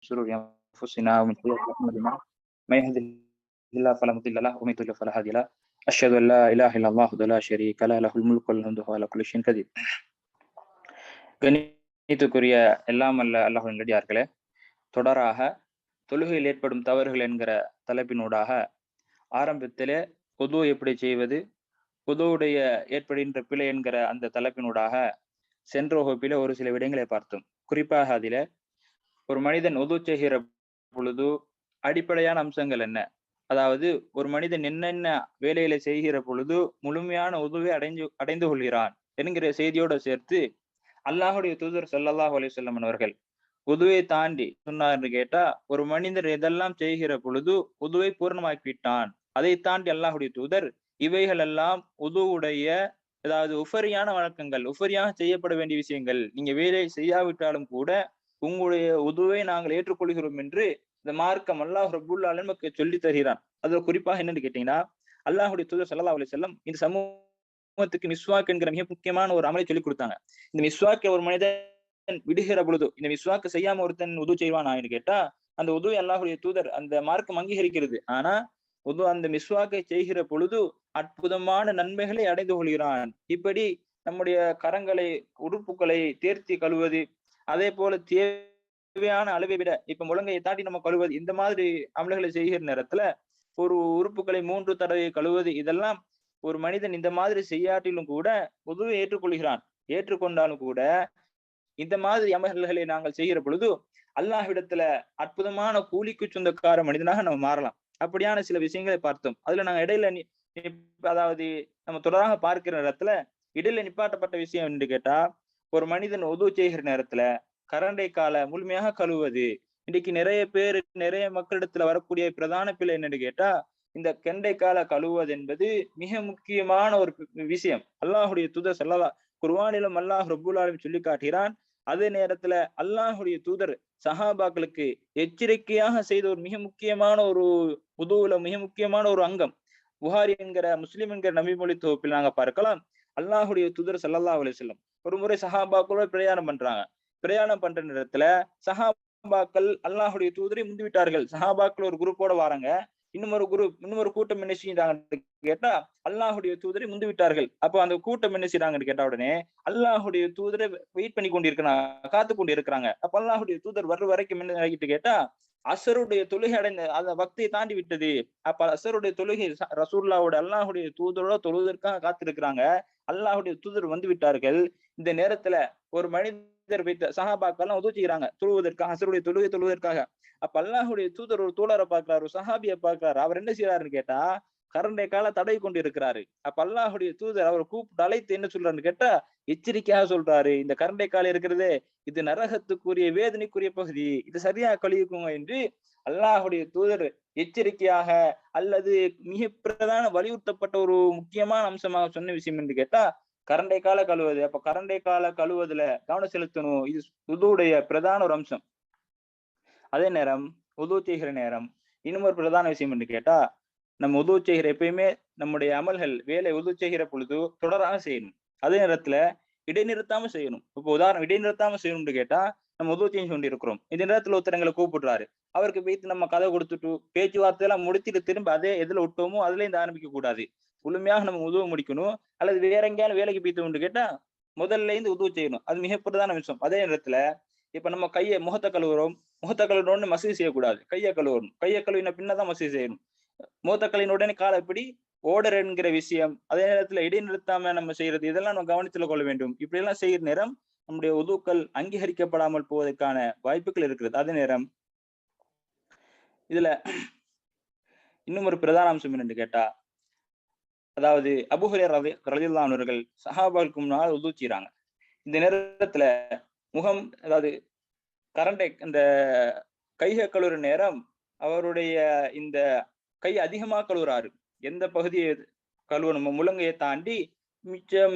شرور أنفسنا ومن سيئات أعمالنا من يهده الله فلا مضل له ومن يضلل فلا هادي له أشهد أن لا إله إلا الله وحده لا شريك له له الملك وله الحمد وهو على كل شيء قدير. கணித்துக்குரிய எல்லாம் அல்ல அல்லாஹ்வின் நல்லடியார்களே, தொடராக தொழுகையில் ஏற்படும் தவறுகள் என்கிற தலைப்பினூடாக ஆரம்பத்திலே உது எப்படி செய்வது, உதுவுடைய ஏற்படுகின்ற பிழை என்கிற அந்த தலைப்பினூடாக சென்ற வகுப்பில ஒரு சில விடயங்களை பார்த்தோம். குறிப்பாக அதில ஒரு மனிதன் உது செய்கிற பொழுது அடிப்படையான அம்சங்கள் என்ன, அதாவது ஒரு மனிதன் என்னென்ன வேலைகளை செய்கிற பொழுது முழுமையான உதுவை அடைந்து கொள்கிறான் என்கிற செய்தியோடு சேர்த்து அல்லாஹுடைய தூதர் ஸல்லல்லாஹு அலைஹி வஸல்லம் அவர்கள் உதுவை தாண்டி சொன்னார் என்று கேட்டா, ஒரு மனிதர் எதெல்லாம் செய்கிற பொழுது உதுவை பூர்ணமாக்கிவிட்டான், அதை தாண்டி அல்லாஹுடைய தூதர் இவைகள் எல்லாம் உதுவுடைய அதாவது உஃபரியான வழக்கங்கள், உஃபரியாக செய்யப்பட வேண்டிய விஷயங்கள், நீங்க வேலை செய்யாவிட்டாலும் கூட உங்களுடைய உதுவை நாங்கள் ஏற்றுக்கொள்கிறோம் என்று இந்த மார்க்கம் அல்லாஹ் ரப்புல் ஆலமீன் நமக்கு சொல்லி தருகிறான். அதுல குறிப்பாக என்னன்னு கேட்டீங்கன்னா, அல்லாஹுடைய தூதர் ஸல்லல்லாஹு அலைஹி வஸல்லம் இந்த சமூகத்துக்கு மிஸ்வாக் என்கிற மிக முக்கியமான ஒரு அமலை சொல்லி கொடுத்தாங்க. இந்த மிஸ்வாக்கை ஒரு மனிதன் விடுகிற பொழுது, இந்த மிஸ்வாக்கு செய்யாம ஒருத்தன் உது செய்வானா என்று கேட்டா, அந்த உதுவை அல்லாஹுடைய தூதர் அந்த மார்க்கம் அங்கீகரிக்கிறது. ஆனா உது அந்த மிஸ்வாக்கை செய்கிற பொழுது அற்புதமான நன்மைகளை அடைந்து கொள்கிறான். இப்படி நம்முடைய கரங்களை, உறுப்புகளை தேர்த்தி கழுவது, அதே போல தேவையான அளவை விட இப்ப முழங்கையை தாண்டி நம்ம கழுவது, இந்த மாதிரி அமல்களை செய்கிற நேரத்துல ஒரு உறுப்புகளை 3 தடவை கழுவது, இதெல்லாம் ஒரு மனிதன் இந்த மாதிரி செய்யாட்டிலும் கூட உதுவை ஏற்றுக்கொள்கிறான். ஏற்றுக்கொண்டாலும் கூட இந்த மாதிரி அமல்களை நாங்கள் செய்கிற பொழுது அல்லாஹ்விடத்துல அற்புதமான கூலிக்கு சொந்தக்கார மனிதனாக நம்ம மாறலாம். அப்படியான சில விஷயங்களை பார்த்தோம். அதுல நாங்க இடையில அதாவது நம்ம தொடராக பார்க்கிற நேரத்துல இடையில நிப்பாட்டப்பட்ட விஷயம் என்று கேட்டா, ஒரு மனிதன் உது செய்கிற நேரத்துல கரண்டை காலை முழுமையாக கழுவுவது. இன்னைக்கு நிறைய மக்களிடத்துல வரக்கூடிய பிரதான பிழை என்னன்னு கேட்டா, இந்த கெண்டை காலை கழுவுவது என்பது மிக முக்கியமான ஒரு விஷயம். அல்லாஹுடைய தூதர் ஸல்லல்லாஹு குர்ஆனிலும் அல்லாஹ் ரப்புல் ஆலமீன் சொல்லி காட்டுகிறான். அதே நேரத்துல அல்லாஹுடைய தூதர் சஹாபாக்களுக்கு எச்சரிக்கையாக செய்த ஒரு மிக முக்கியமான ஒரு உதுவுல மிக முக்கியமான ஒரு அங்கம். புகாரி என்கிற முஸ்லிம் என்கிற நபிமொழி தொகுப்பில் நாங்க பார்க்கலாம். அல்லாஹுடைய தூதர் ஸல்லல்லாஹு அலைஹி வஸல்லம் ஒரு முறை சஹாபாக்களோட பிரயாணம் பண்றாங்க. பிரயாணம் பண்ற நேரத்துல சஹாபாக்கள் அல்லாஹுடைய தூதரை முந்தி விட்டார்கள். சஹாபாக்கள் ஒரு குரூப்போட வராங்க. இன்னொரு கூட்டம் என்ன செய்யறாங்கன்னு கேட்டா, அல்லாஹுடைய தூதரை முந்தி விட்டார்கள். அப்போ அந்த கூட்டம் என்ன செய்யறாங்கன்னு கேட்டா, உடனே அல்லாஹுடைய தூதரை வெயிட் பண்ணி கொண்டு இருக்கிறாங்க, காத்து கொண்டு இருக்கிறாங்க. அப்ப அல்லாஹுடைய தூதர் வர்ற வரைக்கும் என்ன ஆகிட்டு கேட்டா, அசருடைய தொழுகை அடைந்த அந்த வக்தியை தாண்டி விட்டது. அப்ப அசருடைய தொழுகை ரசூலுல்லாஹ்வோட அல்லாஹுடைய தூதரோட தொழுவதற்காக காத்திருக்கிறாங்க. அல்லாஹுடைய தூதர் வந்து விட்டார்கள். இந்த நேரத்துல ஒரு மனிதர் வைத்த சஹாபாக்கெல்லாம் உதவி செய்யறாங்க தொழுவதற்காக, அசருடைய தொழுகை தொழுவதற்காக. அப்ப அல்லாஹுடைய தூதர் ஒரு தோழரை பார்க்கிறார், ஒரு சஹாபியை பார்க்கிறார். அவர் என்ன செய்யறாருன்னு கேட்டா, கரண்டை கால தடவி கொண்டு இருக்கிறாரு. அப்ப அல்லாஹுடைய தூதர் அவர் கூப்பிட்டு அழைத்து என்ன சொல்றாருன்னு கேட்டா, எச்சரிக்கையாக சொல்றாரு, இந்த கரண்டை கால இருக்கிறதே இது நரகத்துக்குரிய வேதனைக்குரிய பகுதி, இது சரியா கழிவுக்குங்க என்று அல்லாஹுடைய தூதர் எச்சரிக்கையாக அல்லது மிக பிரதான வலியுறுத்தப்பட்ட ஒரு முக்கியமான அம்சமாக சொன்ன விஷயம் என்று கேட்டா, கரண்டை கால கழுவுவது. அப்ப கரண்டை கால கழுவுவதுல கவனம் செலுத்தணும். இது உதுவுடைய பிரதான ஒரு அம்சம். அதே நேரம் உது செய்கிற நேரம் இன்னும் ஒரு பிரதான விஷயம் என்று கேட்டா, நம்ம உது செய்கிற எப்பயுமே நம்முடைய அமல்கள் வேலை உது செய்கிற பொழுது தொடராக செய்யணும். அதே நேரத்துல இடைநிறுத்தாம செய்யணும். இப்போ உதாரணம் இடைநிறுத்தாம செய்யணும்னு கேட்டா, நம்ம உது செய்ய சொல்லி இருக்கிறோம். இந்த நேரத்துல ஒருத்தரங்களை கூப்பிடுறாரு, அவருக்கு போயிட்டு நம்ம கதை கொடுத்துட்டு பேச்சுவார்த்தை எல்லாம் முடிச்சுட்டு திரும்ப அதே எதுல விட்டோமோ அதுல இருந்து ஆரம்பிக்க கூடாது. முழுமையாக நம்ம உதவ முடிக்கணும். அல்லது வேற எங்கேயாலும் வேலைக்கு போயிட்டு கேட்டா முதல்ல இருந்து உதவு செய்யணும். அது மிக பிரதான விஷயம். அதே நேரத்துல இப்ப நம்ம முகத்தை கழுவுறோம், முகத்தை கழுவுறோம்னு மசூதி செய்யக்கூடாது, கையை கழுவணும். கையை கழுவின பின்னதான் மசூதி செய்யணும். முகத்தை கழுவின உடனே காலை எப்படி ஓடர் என்கிற விஷயம், அதே நேரத்துல இடைநிறுத்தாம நம்ம செய்யறது, இதெல்லாம் நம்ம கவனத்துல கொள்ள வேண்டும். இப்படி எல்லாம் செய்யற நேரம் நம்முடைய உதுக்கள் அங்கீகரிக்கப்படாமல் போவதற்கான வாய்ப்புகள் இருக்கிறது. அதே நேரம் இதுல இன்னும் ஒரு பிரதான அம்சம் என்னன்னு கேட்டா, அதாவது அபூ ஹுரைரா ரலியல்லாஹு அன்ஹு அவர்கள் சஹாபாக்களுக்கு முன்னால் உது செய்றாங்க. இந்த நேரத்துல முகம், அதாவது கரண்டை இந்த கையை கழுவுற நேரம் அவருடைய இந்த கை அதிகமா கழுவுறாரு. எந்த பகுதியை கழுவணுமோ முழங்கையை தாண்டி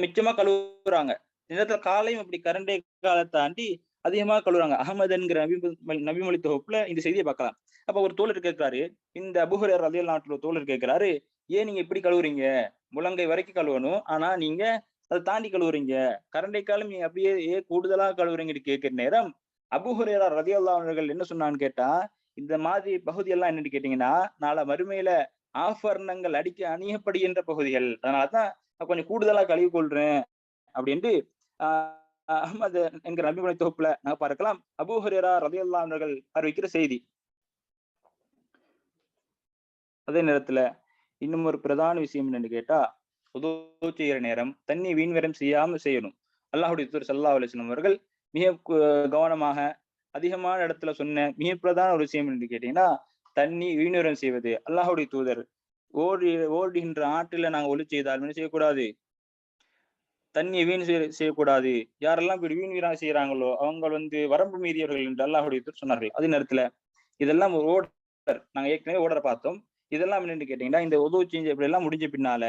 மிச்சமா கழுவுறாங்க. இந்த நேரத்துல காலையும் அப்படி கரண்டை காலை தாண்டி அதிகமா கழுவுறாங்க. அகமது என்கிற நபிமொழி தொகுப்புல இந்த செய்தியை பார்க்கலாம். அப்ப ஒரு தோழர் கேட்கிறாரு, இந்த அபூ ஹுரைரா ரலியல்லாஹு அன்ஹு தோழர் கேட்கிறாரு, ஏன் நீங்க இப்படி கழுவுறீங்க? முழங்கை வரைக்கும் கழுவணும், ஆனா நீங்க அதை தாண்டி கழுவுறீங்க, கரண்டை காலம் நீங்க அப்படியே கூடுதலா கழுவுறீங்கன்னு கேட்கிற நேரம் அபூ ஹுரைரா ரலியல்லாஹு அவர்கள் என்ன சொன்னான்னு கேட்டா, இந்த மாதிரி பகுதியெல்லாம் என்னன்னு கேட்டீங்கன்னா, நாளை மறுமையில ஆபரணங்கள் அடிக்க அணியப்படுகின்ற பகுதிகள். அதனாலதான் நான் கொஞ்சம் கூடுதலா கழுவி கொள்றேன் அப்படின்ட்டு அஹ்மது என்கிற நபிமொழி தொகுப்புல நான் பார்க்கலாம். அபூ ஹுரைரா ரலியல்லாஹு அவர்கள் அறிவிக்கிற செய்தி. அதே நேரத்துல இன்னும் ஒரு பிரதான விஷயம் என்னன்னு கேட்டா, உது செய்யற நேரம் தண்ணி வீண்வரம் செய்யாம செய்யணும். அல்லாஹ்வுடைய தூதர் ஸல்லல்லாஹு அலைஹி வஸல்லம் அவர்கள் மிக கவனமாக அதிகமான இடத்துல சொன்ன மிக பிரதான ஒரு விஷயம் என்று கேட்டீங்கன்னா, தண்ணி வீண்வரம் செய்வது. அல்லாஹ்வுடைய தூதர் ஓடுகின்ற ஆற்றில நாங்க ஒலி செய்தால் என்ன செய்யக்கூடாது? தண்ணியை வீண் செய்யக்கூடாது. யாரெல்லாம் இப்படி வீண் செய்யறாங்களோ அவங்க வரம்பு மீறியவர்கள் என்று அல்லாஹ்வுடைய தூதர் சொன்னார்கள். அதே நேரத்துல இதெல்லாம் ஒரு ஓடர். நாங்க ஏற்கனவே ஓடரை பார்த்தோம். இதெல்லாம் என்னன்னு கேட்டீங்கன்னா, இந்த உது செஞ்சு இப்படி எல்லாம் முடிஞ்ச பின்னால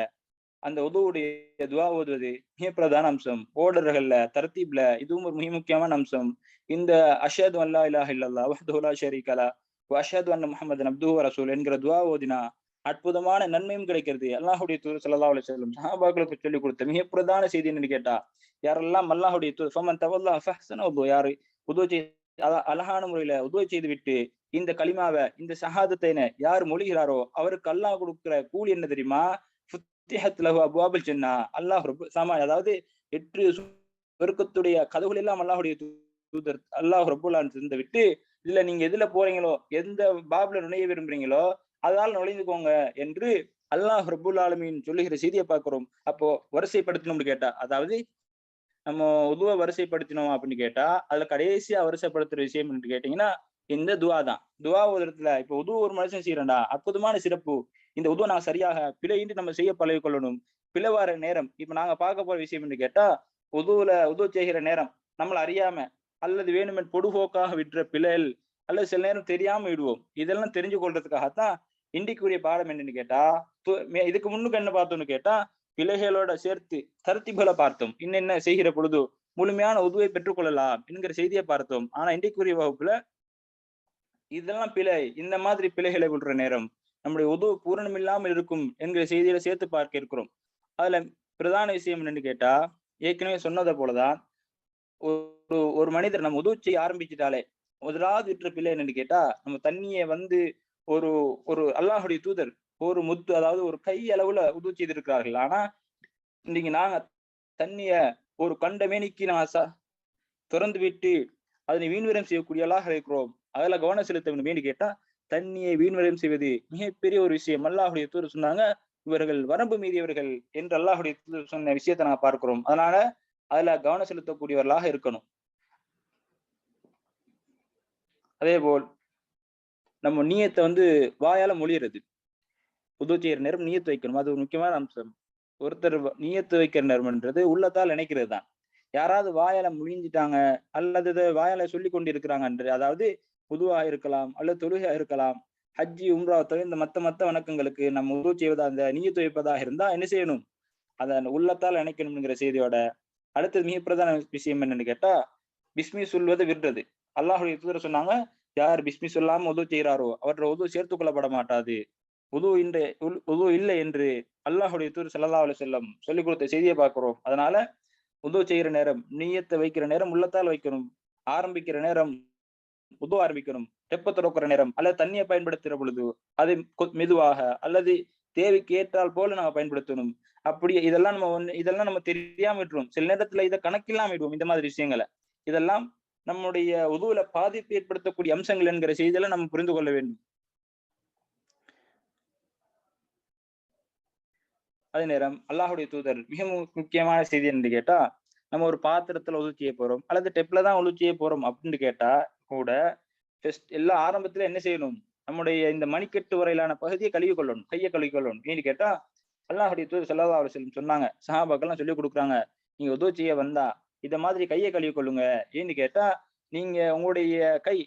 அந்த உதுவுடைய துஆ ஓதுவது மிக பிரதான அம்சம். ஓடர்கள்ல, தர்தீப்ல இதுவும் ஒரு மிக முக்கியமான அம்சம். இந்த அஷ்ஹது அன் லா இலாஹ இல்லல்லாஹ் வஹ்தஹு லா ஷரீக லஹ் வ அஷ்ஹது அன்ன முஹம்மதன் அப்துஹு வ ரசூலுஹு என்கிற துஆ ஓதினா அற்புதமான நன்மையும் கிடைக்கிறது. அல்லாஹ்வுடைய தூதர் ஸல்லல்லாஹு அலைஹி வஸல்லம் சஹாபாக்களுக்கு சொல்லிக் கொடுத்த மிக பிரதான செய்தி என்னன்னு கேட்டா, யாரெல்லாம் அல்லாஹ்வுடைய தூதர் ஃபமன் தவல்லா ஃபஹ்ஸன உது, யாரு உது அழகான முறையில உது செய்துவிட்டு இந்த கலிமாவ இந்த ஷஹாதத்தைன யார் மொழிகிறாரோ அவருக்கு அல்லாஹ் கொடுக்கிற கூலி என்ன தெரியுமா? ஃபுத்திஹத் லஹு அப்வாபுல் ஜன்னah. அல்லாஹ் அதாவது 8 சொர்க்கத்துடைய கதவுகள் எல்லாம் அல்லாஹ்வுடைய தூதர் அல்லாஹ் ரப்பல் ஆலமீன் திறந்து விட்டு, இதுல நீங்க எதுல போறீங்களோ, எந்த பாப்ல நுழைய விரும்புறீங்களோ அதால் நுழைந்துக்கோங்க என்று அல்லாஹ் ரப்பல் ஆலமீன் சொல்லுகிற செய்தியை பார்க்கிறோம். அப்போ வரிசைப்படுத்தணும்னு கேட்டா, அதாவது நம்ம உதுவ வரிசைப்படுத்தினோம் அப்படின்னு கேட்டா, அதுல கடைசியா வரிசைப்படுத்துற விஷயம் என்று கேட்டீங்கன்னா, இந்த துஆ தான். துஆ ஓதுறதுல இப்ப உது ஒரு மனுஷன் செய்யறேன்டா, அற்புதமான சிறப்பு. இந்த உதுவ நாங்க சரியாக பிழையின்றி நம்ம செய்ய பழகிக் கொள்ளணும். பிழை வர நேரம், இப்ப நாங்க பார்க்க போற விஷயம் என்று கேட்டா, உது செய்கிற நேரம் நம்மள அறியாம அல்லது வேணுமென் பொடுபோக்காக விட்டுற பிழைகள் அல்லது சில நேரம் தெரியாம விடுவோம். இதெல்லாம் தெரிஞ்சு கொள்றதுக்காகத்தான் இன்றைக்குரிய பாடம் என்னன்னு கேட்டா, இதுக்கு முன்னுக்கு என்ன பார்த்தோம்னு கேட்டா, பிழைகளோட சேர்த்து தர்தீப்களை பார்த்தோம். இன்னென்ன செய்கிற பொழுது முழுமையான உதுவை பெற்றுக் கொள்ளலாம் என்கிற செய்தியை பார்த்தோம். ஆனா இன்றைக்குரிய வகுப்புல இதெல்லாம் பிழை, இந்த மாதிரி பிழைகளை விடுற நேரம் நம்முடைய உது பூரணம் இல்லாமல் இருக்கும் என்கிற செய்தியில சேர்த்து பார்க்க இருக்கிறோம். அதுல பிரதான விஷயம் என்னன்னு கேட்டா, ஏற்கனவே சொன்னதை போலதான் ஒரு மனிதர் நம்ம உது செய்ய ஆரம்பிச்சுட்டாலே முதலாவது விட்டுற பிள்ளை என்னன்னு கேட்டா, நம்ம தண்ணியை ஒரு ஒரு அல்லாஹுடைய தூதர் ஒரு முத்து, அதாவது ஒரு கை அளவுல உது செய்திருக்கிறார்கள். ஆனா இன்னைக்கு நாங்க தண்ணிய ஒரு கண்ட மேனிக்கு திறந்து விட்டு அதனை வீண்வரம் செய்யக்கூடியவர்களாக இருக்கிறோம். அதுல கவனம் செலுத்த வேண்டும் கேட்டா, தண்ணியை வீண்வரம் செய்வது மிகப்பெரிய ஒரு விஷயம். அல்லாஹுடைய தூதர் சொன்னாங்க, இவர்கள் வரம்பு மீறியவர்கள் என்று அல்லாஹுடைய தூதர் சொன்ன விஷயத்தை நாங்க பார்க்கிறோம். அதனால அதுல கவனம் செலுத்தக்கூடியவர்களாக இருக்கணும். அதே போல் நம்ம நீயத்தை வாயால மொழியிறது. உது செய்யற நேரம் நீயத்து வைக்கணும். அது ஒரு முக்கியமான அம்சம். ஒருத்தர் நீயத்து வைக்கிற நேரம்ன்றது உள்ளத்தால் நினைக்கிறது தான். யாராவது வாயால முழிஞ்சிட்டாங்க அல்லது வாயால சொல்லி கொண்டு இருக்கிறாங்க என்று, அதாவது உதுவா இருக்கலாம் அல்லது தொழுகா இருக்கலாம், ஹஜ்ஜி உம்ரா தவிர இந்த மத்த வணக்கங்களுக்கு நம்ம உது செய்வதா அந்த நீயத்து வைப்பதாக இருந்தா என்ன செய்யணும்? அதை உள்ளத்தால் நினைக்கணும்ங்கிற செய்தியோட அடுத்தது மிக பிரதான விஷயம் என்னன்னு கேட்டா, பிஸ்மி சொல்வதை விடுறது. அல்லாஹுடைய தூதர் சொன்னாங்க, யார் பிஸ்மி சொல்லாம உது செய்கிறாரோ அவற்றை உது சேர்த்துக் கொள்ளப்பட மாட்டாது. உது இல்லை என்று அல்லாஹுடைய தூதர் ஸல்லல்லாஹு அலைஹி வஸல்லம் சொல்லிக் கொடுத்த செய்தியை பார்க்கிறோம். அதனால உது செய்யற நேரம் நீயத்தை வைக்கிற நேரம் உள்ளத்தால் வைக்கணும். ஆரம்பிக்கிற நேரம் உது ஆரம்பிக்கணும். தெப்ப துறக்கிற நேரம் அல்லது தண்ணியை பயன்படுத்துற பொழுது அதை மெதுவாக அல்லது தேவைக்கு ஏற்றால் போல நம்ம பயன்படுத்தணும். அப்படி இதெல்லாம் நம்ம தெரியாம விட்டுருவோம். சில நேரத்துல இதை கணக்கில்லாம விடுவோம். இந்த மாதிரி விஷயங்களை இதெல்லாம் நம்முடைய உதுவுல பாதிப்பு ஏற்படுத்தக்கூடிய அம்சங்கள் என்கிற செய்தியெல்லாம் நம்ம புரிந்து கொள்ள வேண்டும். அதே நேரம் அல்லாஹுடைய தூதர் மிக முக்கியமான செய்தி என்று கேட்டா, நம்ம ஒரு பாத்திரத்துல உது செய்ய போறோம் அல்லது டெப்ல தான் உது செய்ய போறோம் அப்படின்னு கேட்டா கூட எல்லா ஆரம்பத்துல என்ன செய்யணும்? நம்முடைய இந்த மணிக்கட்டு வரையிலான பகுதியை கழுவி கொள்ளணும், கையை கழுவி கொள்ளணும். ஏன்னு கேட்டா, அல்லாஹுடைய தூதர் ஸல்லல்லாஹு அலைஹி வஸல்லம் சொன்னாங்க, சஹாபாக்கெல்லாம் சொல்லி கொடுக்குறாங்க, நீங்க உது செய்ய வந்தா இத மாதிரி கையை கழுவி கொள்ளுங்க. ஏன்னு கேட்டா, நீங்க உங்களுடைய கை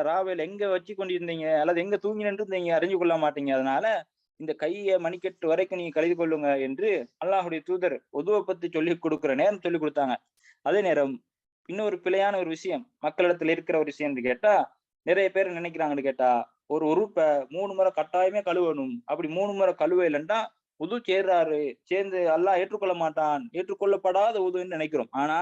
ராவையில எங்க வச்சு கொண்டிருந்தீங்க அல்லது எங்க தூங்கினு நீங்க அறிஞ்சு கொள்ள மாட்டீங்க. அதனால இந்த கையை மணிக்கட்டு வரைக்கும் நீங்க கழுவி கொள்ளுங்க என்று அல்லாஹுடைய தூதர் உதுவை பத்தி சொல்லி கொடுக்குற நேரம் சொல்லி கொடுத்தாங்க. அதே நேரம் இன்னொரு பிழையான ஒரு விஷயம் மக்களிடத்துல இருக்கிற ஒரு விஷயம் கேட்டா, நிறைய பேர் நினைக்கிறாங்கன்னு கேட்டா, ஒரு உறுப்பை 3 முறை கட்டாயமே கழுவணும். அப்படி 3 முறை கழுவ இல்லைன்னா உது சேர்றாரு, சேர்ந்து அல்லாஹ் ஏற்றுக்கொள்ள மாட்டான், ஏற்றுக்கொள்ளப்படாத உதுன்னு நினைக்கிறோம். ஆனா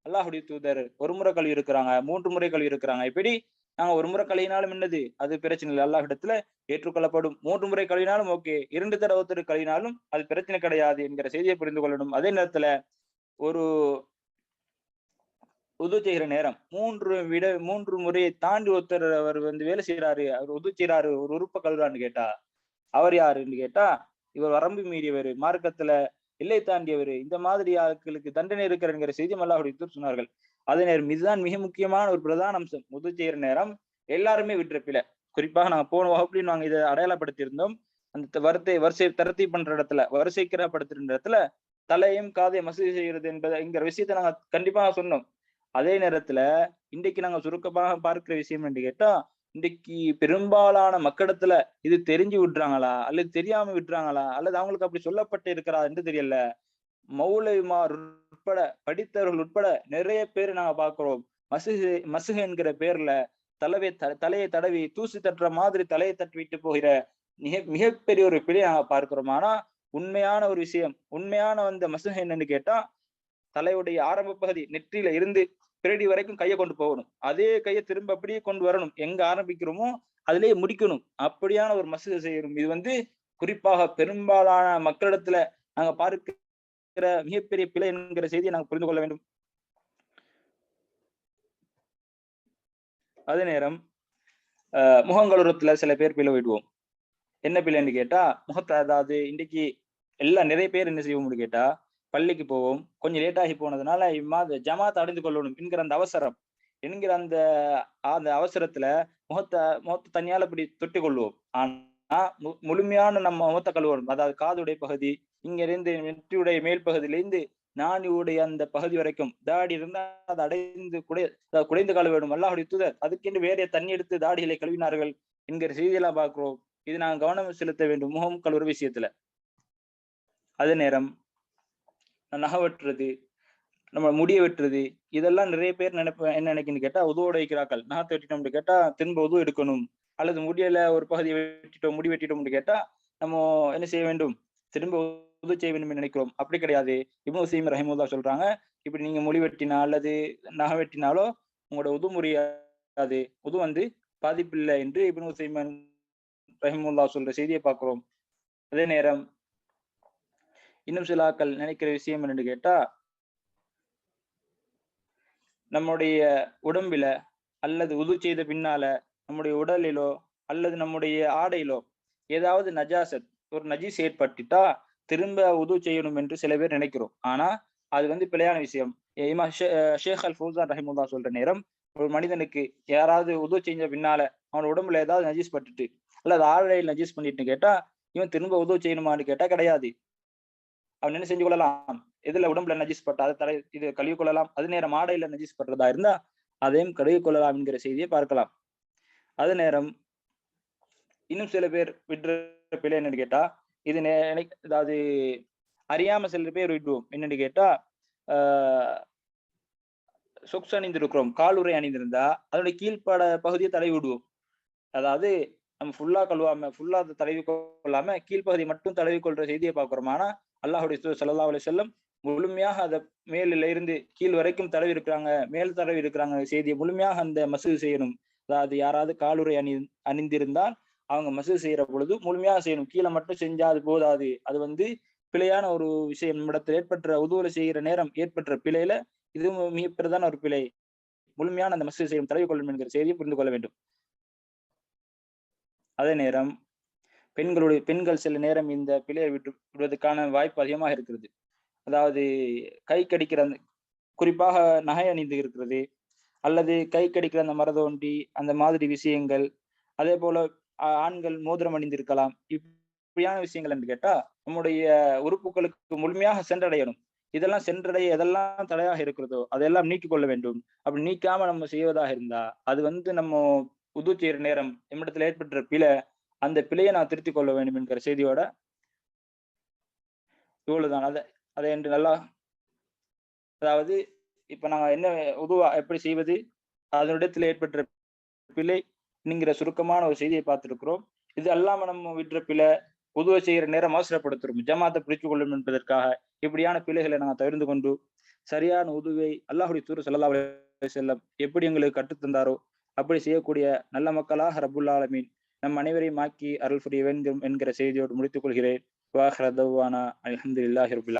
அல்லாஹுடைய தூதர் ஒரு முறை கழுவி இருக்கிறாங்க, 3 முறை கழுவி இருக்கிறாங்க. இப்படி நாங்க ஒரு முறை கழுவினாலும் என்னது அது பிரச்சனை இல்லை, அல்லாஹ்விடத்துல ஏற்றுக்கொள்ளப்படும். 3 முறை கழுவினாலும் ஓகே, 2 தடவை ஒருத்தர் கழுவினாலும் அது பிரச்சனை கிடையாது என்கிற செய்தியை புரிந்து கொள்ளணும். அதே நேரத்துல ஒரு உது செய்கிற நேரம் 3 முறையை தாண்டி ஒருத்தர் அவர் வேலை செய்யறாரு, அவர் உது செய்யறாரு, ஒரு உறுப்ப கழுவுறான்னு கேட்டா அவர் யாருன்னு கேட்டா, இவர் வரம்பு மீறியவர், மார்க்கத்துல எல்லை தாண்டியவர், இந்த மாதிரி ஆட்களுக்கு தண்டனை இருக்கிறங்கிற செய்தி அல்லாஹ்வுடைய தூதர் சொன்னார்கள். அதே நேரம் இதுதான் மிக முக்கியமான ஒரு பிரதான அம்சம். உது செய்யற நேரம் எல்லாருமே விடுற பிழை. குறிப்பாக நாங்க போன வகுப்புலையும் நாங்க இதை அடையாளப்படுத்தி இருந்தோம். அந்த வரிசை தரத்தி பண்ற இடத்துல, வரிசைக்கிறப்படுத்துற இடத்துல தலையும் காதையும் மசூதி செய்கிறது என்கிற விஷயத்தை நாங்க கண்டிப்பாக சொன்னோம். அதே நேரத்துல இன்றைக்கு நாங்க சுருக்கமாக பார்க்கிற விஷயம் என்று கேட்டா, இன்றைக்கு பெரும்பாலான மக்களிடத்துல இது தெரிஞ்சு விடுறாங்களா அல்லது தெரியாம விடுறாங்களா அல்லது அவங்களுக்கு அப்படி சொல்லப்பட்டு இருக்கிறா என்று தெரியல. மௌலைமார் உட்பட, படித்தவர்கள் உட்பட நிறைய பேர் நாங்க பார்க்கிறோம். மசுகு என்கிற பேர்ல தலையை தடவி தூசி தட்டுற மாதிரி தலையை தட்டிவிட்டு போகிற மிகப்பெரிய ஒரு பிழை நாங்க பார்க்கிறோம். ஆனா உண்மையான ஒரு விஷயம், உண்மையான அந்த மசுகு என்னன்னு கேட்டா, தலையுடைய ஆரம்ப பகுதி நெற்றியில இருந்து பிரடி வரைக்கும் கையை கொண்டு போகணும். அதே கையை திரும்ப அப்படியே கொண்டு வரணும். எங்க ஆரம்பிக்கிறோமோ அதிலேயே முடிக்கணும். அப்படியான ஒரு மசூது செய்யணும். இது குறிப்பாக பெரும்பாலான மக்களிடத்துல நாங்க பார்க்கிற மிகப்பெரிய பிழை என்கிற செய்தியை நாங்க புரிந்து கொள்ள வேண்டும். அதே நேரம் முகங்கழுவத்துல சில பேர் பிழை விடுவோம். என்ன பிழைன்னு கேட்டா, முகத்தை அதாவது இன்றைக்கு நிறைய பேர் என்ன செய்வோம்னு கேட்டா, பள்ளிக்கு போவோம், கொஞ்சம் லேட் ஆகி போனதுனால ஜமாத் அடைந்து கொள்ளணும் என்கிற அந்த அவசரம் என்கிற அந்த அவசரத்துல முகத்தை தனியால இப்படி தொட்டி கொள்வோம். ஆனா முழுமையான நம்ம முகத்தை கழுவணும். அதாவது காதுடைய பகுதி, இங்க இருந்து நெற்றியுடைய மேல் பகுதியிலிருந்து நாணியுடைய அந்த பகுதி வரைக்கும் தாடி இருந்தா அதை அடைந்து குடைந்து கழுவ வேண்டும். அல்லாஹ்வுடைய தூதர் அதுக்கென்று வேற தண்ணி எடுத்து தாடிகளை கழுவினார்கள் என்கிற செய்தியெல்லாம் பார்க்கிறோம். இது நாங்க கவனம் செலுத்த வேண்டும் முகம் கழுவுற விஷயத்துல. அதே நேரம் நகை வெட்டுறது, நம்ம முடிய வெட்டுறது, இதெல்லாம் நிறைய பேர் என்ன நினைக்குன்னு கேட்டா, உதுவோட வைக்கிறார்கள். நகத்தை வெட்டிட்டோம்னு கேட்டா திரும்ப உது எடுக்கணும், அல்லது முடியல ஒரு பகுதியை வெட்டிட்டோம், முடி வெட்டிட்டோம்னு கேட்டா நம்ம என்ன செய்ய வேண்டும், திரும்ப உது செய்ய வேண்டும் என்று நினைக்கிறோம். அப்படி கிடையாது. இப்னு உஸைமீன் ரஹிமஹுல்லாஹ் சொல்றாங்க, இப்படி நீங்க முடி வெட்டினா அல்லது நகை வெட்டினாலோ உங்களோட உது முறியாது, உது பாதிப்பில்லை என்று இப்னு உஸைமீன் ரஹிமஹுல்லாஹ் சொல்ற செய்தியை பார்க்கிறோம். அதே நேரம் இன்னும் சில ஆட்கள் நினைக்கிற விஷயம் என்னன்னு கேட்டா, நம்முடைய உடம்பில அல்லது உது செய்த பின்னால நம்முடைய உடலிலோ அல்லது நம்முடைய ஆடையிலோ ஏதாவது நஜாசத், ஒரு நஜீஸ் ஏற்பட்டுட்டா திரும்ப உது செய்யணும் என்று சில பேர் நினைக்கிறோம். ஆனா அது பிழையான விஷயம். இமாம் ஷேக் அல் ஃபௌசான் ரஹிமஹுல்லாஹ் சொல்ற நேரம், ஒரு மனிதனுக்கு யாராவது உது செஞ்ச பின்னால அவனோட உடம்புல ஏதாவது நஜீஸ் பட்டுட்டு அல்லது ஆடையில் நஜீஸ் பண்ணிட்டு கேட்டா இவன் திரும்ப உது செய்யணுமான்னு கேட்டா கிடையாது. அவன் என்ன செஞ்சு கொள்ளலாம், எதுல உடம்புல நஜீஸ் பட்டா அதை இது கழுவி கொள்ளலாம். அது நேரம் ஆடையில நஜீஸ் பண்றதா இருந்தா அதையும் கழுவி கொள்ளலாம் என்கிற செய்தியை பார்க்கலாம். அதே நேரம் இன்னும் சில பேர் விடுற பிழை என்னன்னு கேட்டா, இது அதாவது அறியாம சில பேர் விடுவோம். என்னன்னு கேட்டா, சொக்ஸ் அணிந்திருக்கிறோம், காலுறை அணிந்திருந்தா அதனுடைய கீழ்ப்பட பகுதியை தடவி விடுவோம். அதாவது நம்ம ஃபுல்லா கழுவாம ஃபுல்லா அதை தடவி கொள்ளாம கீழ்ப்பகுதி மட்டும் தடவி கொள்ற செய்தியை பார்க்கிறோம். ஆனா அல்லாஹ்வுடைய தூதர் ஸல்லல்லாஹு அலைஹி வஸல்லம் முழுமையாக அதை மேலில இருந்து கீழ் வரைக்கும் தடவி இருக்கிறாங்க, மேல் தடவி இருக்கிறாங்க செய்தியை முழுமையாக அந்த மசூது செய்யணும். அதாவது யாராவது காலுறை அணிந்திருந்தால் அவங்க மசூது செய்யற பொழுது முழுமையாக செய்யணும். கீழே மட்டும் செஞ்சா அது போதாது. அது பிழையான ஒரு விஷயம். நம்மிடத்தில் ஏற்பட்ட உதுவுல செய்கிற நேரம் ஏற்பட்ட பிழையில இது மிக பிரதான ஒரு பிழை. முழுமையான அந்த மசூது செய்யும் தடவி கொள்ளும் என்கிற செய்தியை புரிந்து கொள்ள வேண்டும். அதே நேரம் பெண்கள் சில நேரம் இந்த பிழையை விடுவதற்கான வாய்ப்பு அதிகமாக இருக்கிறது. அதாவது கை கடிக்கிற குறிப்பாக நகை அணிந்து இருக்கிறது அல்லது கை கடிக்கிற அந்த மரதோண்டி அந்த மாதிரி விஷயங்கள், அதே போல ஆண்கள் மோதிரம் அணிந்திருக்கலாம். இப்படியான விஷயங்கள் என்று கேட்டா நம்முடைய உறுப்புகளுக்கு முழுமையாக சென்றடையணும். இதெல்லாம் சென்றடைய எதெல்லாம் தடையாக இருக்கிறதோ அதெல்லாம் நீக்கிக் கொள்ள வேண்டும். அப்படி நீக்காம நம்ம செய்வதாக இருந்தா அது நம்ம உது செய்யற நேரம் நம்மிடத்தில் ஏற்பட்ட பிழை, அந்த பிழையை நான் திருத்திக் கொள்ள வேண்டும் என்கிற செய்தியோட இவ்வளவுதான். அதை என்று நல்லா, அதாவது இப்ப நாங்க என்ன உதுவா எப்படி செய்வது, அதனிடத்தில் ஏற்பட்ட பிழை என்கிற சுருக்கமான ஒரு செய்தியை பார்த்திருக்கிறோம். இது அல்லாம நம்ம விடுற பிழை, உதுவை செய்யற நேரம் அவசரப்படுத்துறோம், ஜமாத்தை பிடிச்சு கொள்ளும் என்பதற்காக இப்படியான பிழைகளை நாங்கள் தவிர்த்து கொண்டு சரியான உதுவை அல்லாஹுடைய தூதர் ஸல்லல்லாஹு அலைஹி வஸல்லம் எப்படி எங்களுக்கு கற்றுத்தந்தாரோ அப்படி செய்யக்கூடிய நல்ல மக்களாக ரப்புல் ஆலமீன் நம் அனைவரையும் ஆக்கி அருள் புரிய வேண்டும் என்கிற செய்தியோடு முடித்துக் கொள்கிறேன். வாஹிர தவ்வானா அல்ஹம்துலில்லாஹி ரப்பில்